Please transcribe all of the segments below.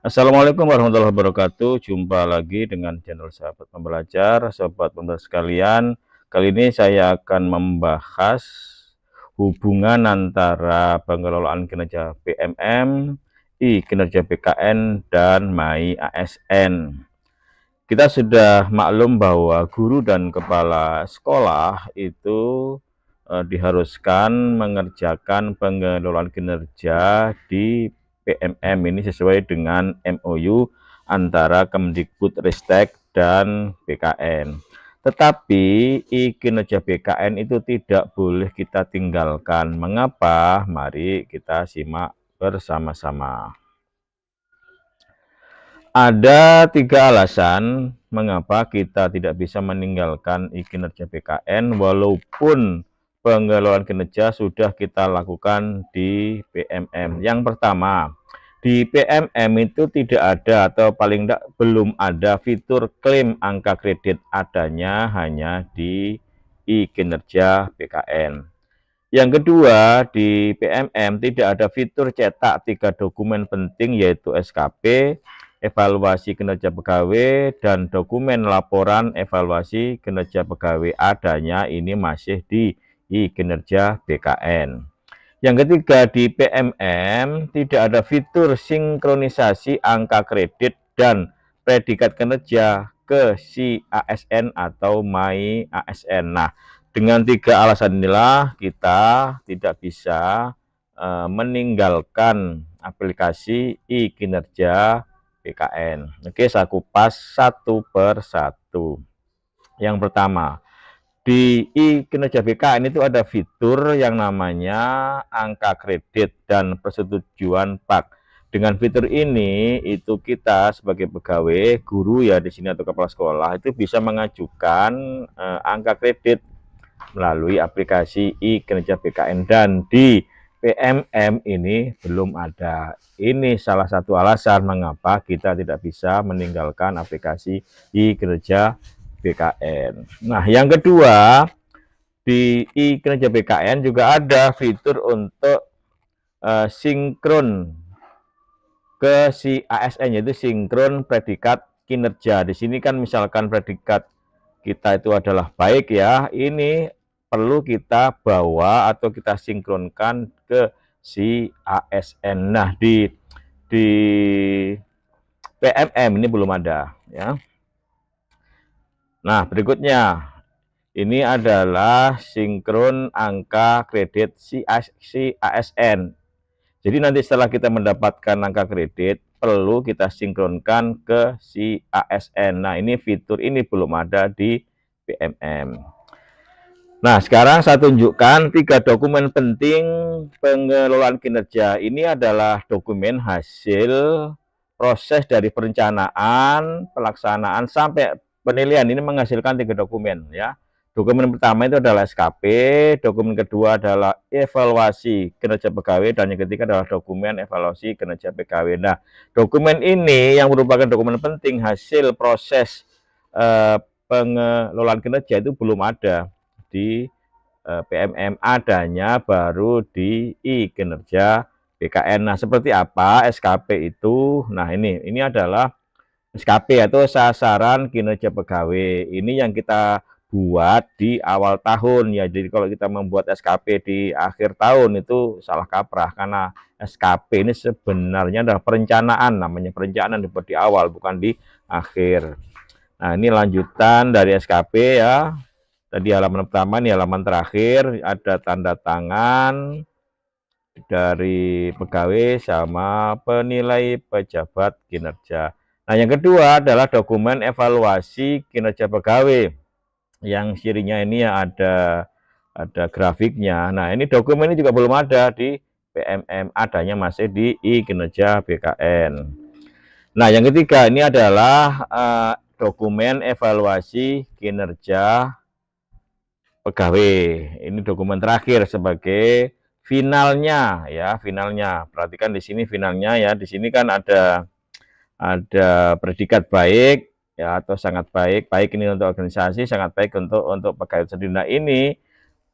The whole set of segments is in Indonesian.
Assalamualaikum warahmatullahi wabarakatuh. Jumpa lagi dengan channel Sahabat Pembelajar, Sobat Pembelajar sekalian. Kali ini saya akan membahas hubungan antara pengelolaan kinerja PMM, kinerja BKN, dan MAI ASN. Kita sudah maklum bahwa guru dan kepala sekolah itu diharuskan mengerjakan pengelolaan kinerja di PMM ini sesuai dengan MOU antara Kemdikbudristek dan BKN. Tetapi kinerja BKN itu tidak boleh kita tinggalkan. Mengapa? Mari kita simak bersama-sama. Ada 3 alasan mengapa kita tidak bisa meninggalkan kinerja BKN walaupun pengelolaan kinerja sudah kita lakukan di PMM. Yang pertama, di PMM itu tidak ada atau paling tidak belum ada fitur klaim angka kredit, adanya hanya di kinerja BKN. Yang kedua, di PMM tidak ada fitur cetak 3 dokumen penting yaitu SKP, evaluasi kinerja pegawai, dan dokumen laporan evaluasi kinerja pegawai, adanya ini masih di kinerja BKN. Yang ketiga, di PMM tidak ada fitur sinkronisasi angka kredit dan predikat kinerja ke si ASN atau MAI ASN. Nah, dengan 3 alasan inilah kita tidak bisa meninggalkan aplikasi kinerja BKN. Oke, saya kupas satu per satu. Yang pertama, di kinerja BKN itu ada fitur yang namanya angka kredit dan persetujuan PAK. Dengan fitur ini itu kita sebagai pegawai, guru ya di sini atau kepala sekolah itu bisa mengajukan angka kredit melalui aplikasi kinerja BKN, dan di PMM ini belum ada. Ini salah satu alasan mengapa kita tidak bisa meninggalkan aplikasi kinerja BKN. Nah, yang kedua, di kinerja BKN juga ada fitur untuk sinkron ke si ASN, yaitu sinkron predikat kinerja. Di sini kan misalkan predikat kita itu adalah baik ya, ini perlu kita bawa atau kita sinkronkan ke si ASN. Nah, di PMM ini belum ada ya. Nah, berikutnya ini adalah sinkron angka kredit si ASN. Jadi nanti setelah kita mendapatkan angka kredit, perlu kita sinkronkan ke si ASN. Nah, ini fitur ini belum ada di PMM. Nah, sekarang saya tunjukkan 3 dokumen penting pengelolaan kinerja. Ini adalah dokumen hasil proses dari perencanaan, pelaksanaan, sampai penilaian. Ini menghasilkan 3 dokumen ya. Dokumen pertama itu adalah SKP, dokumen kedua adalah evaluasi kinerja pegawai, dan yang ketiga adalah dokumen evaluasi kinerja pegawai. Nah, dokumen ini yang merupakan dokumen penting hasil proses pengelolaan kinerja itu belum ada di PMM, adanya baru di kinerja BKN. Nah, seperti apa SKP itu? Nah, ini adalah SKP atau sasaran kinerja pegawai. Ini yang kita buat di awal tahun ya. Jadi kalau kita membuat SKP di akhir tahun itu salah kaprah, karena SKP ini sebenarnya adalah perencanaan, namanya perencanaan dibuat di awal bukan di akhir. Nah, ini lanjutan dari SKP ya. Tadi halaman pertama, ini halaman terakhir, ada tanda tangan dari pegawai sama penilai pejabat kinerja. Nah, yang kedua adalah dokumen evaluasi kinerja pegawai. Yang cirinya ini ya ada grafiknya. Nah, ini dokumen ini juga belum ada di PMM, adanya masih di kinerja BKN. Nah, yang ketiga ini adalah dokumen evaluasi kinerja pegawai. Ini dokumen terakhir sebagai finalnya ya, finalnya. Perhatikan di sini finalnya ya. Di sini kan ada predikat baik ya atau sangat baik. Baik ini untuk organisasi, sangat baik untuk pegawai sendiri. Nah, ini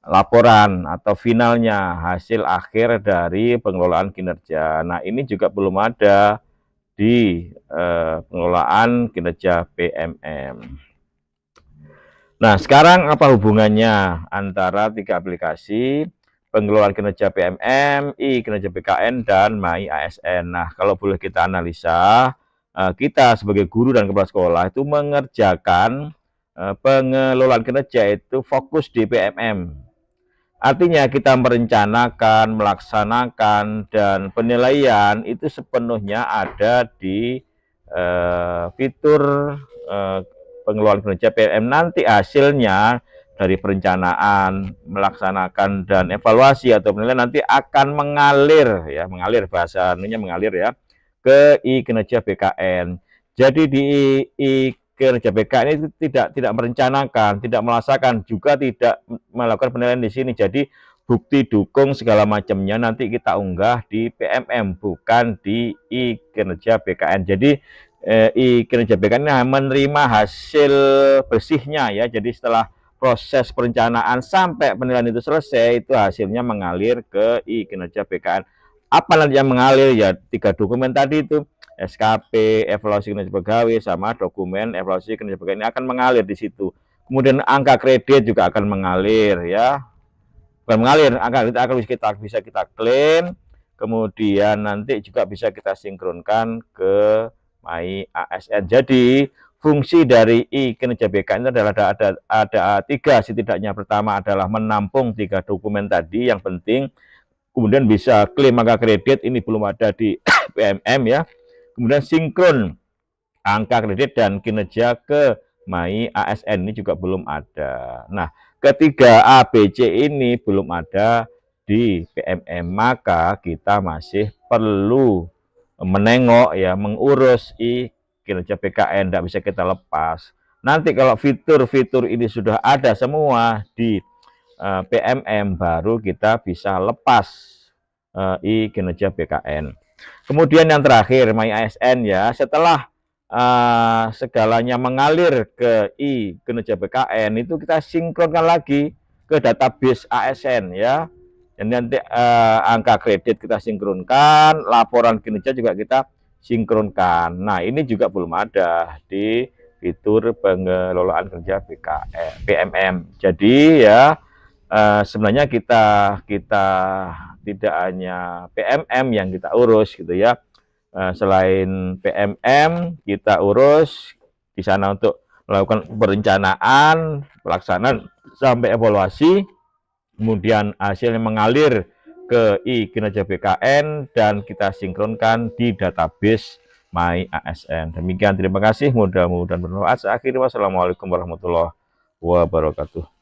laporan atau finalnya, hasil akhir dari pengelolaan kinerja. Nah, ini juga belum ada di pengelolaan kinerja PMM. Nah, sekarang apa hubungannya antara 3 aplikasi, pengelolaan kinerja PMM, kinerja BKN, dan My ASN? Nah, kalau boleh kita analisa, kita sebagai guru dan kepala sekolah itu mengerjakan pengelolaan kinerja itu fokus di PMM. Artinya kita merencanakan, melaksanakan, dan penilaian itu sepenuhnya ada di fitur pengelolaan kinerja PMM. Nanti hasilnya dari perencanaan, melaksanakan, dan evaluasi atau penilaian nanti akan mengalir, ya, mengalir, bahasa anunya mengalir ya, ke kinerja BKN. Jadi di kinerja BKN itu tidak merencanakan, tidak melaksanakan, juga tidak melakukan penilaian di sini. Jadi bukti dukung segala macamnya nanti kita unggah di PMM, bukan di kinerja BKN. Jadi kinerja BKN menerima hasil bersihnya ya. Jadi setelah proses perencanaan sampai penilaian itu selesai, itu hasilnya mengalir ke kinerja BKN. Apa nanti yang mengalir? Ya 3 dokumen tadi itu, SKP, evaluasi kinerja pegawai, sama dokumen evaluasi kinerja pegawai, ini akan mengalir di situ. Kemudian angka kredit juga akan mengalir ya. Bukan mengalir, angka kredit akan bisa kita klaim. Kemudian nanti juga bisa kita sinkronkan ke My ASN. Jadi fungsi dari kinerja BKN itu adalah ada 3 setidaknya. Pertama adalah menampung 3 dokumen tadi yang penting. Kemudian bisa klaim angka kredit, ini belum ada di PMM ya. Kemudian sinkron angka kredit dan kinerja ke My ASN, ini juga belum ada. Nah, ketiga ABC ini belum ada di PMM, maka kita masih perlu menengok ya, mengurus kinerja BKN, tidak bisa kita lepas. Nanti kalau fitur-fitur ini sudah ada semua di PMM, baru kita bisa lepas kinerja BKN. Kemudian yang terakhir, My ASN ya, setelah segalanya mengalir ke kinerja BKN, itu kita sinkronkan lagi ke database ASN ya. Dan nanti angka kredit kita sinkronkan, laporan kinerja juga kita sinkronkan. Nah, ini juga belum ada di fitur pengelolaan kerja BKN, PMM. Jadi ya, sebenarnya kita tidak hanya PMM yang kita urus gitu ya. Selain PMM, kita urus di sana untuk melakukan perencanaan, pelaksanaan sampai evaluasi, kemudian hasilnya mengalir ke kinerja BKN dan kita sinkronkan di database My ASN. Demikian, terima kasih, mudah-mudahan bermanfaat. Akhirnya, wassalamualaikum warahmatullahi wabarakatuh.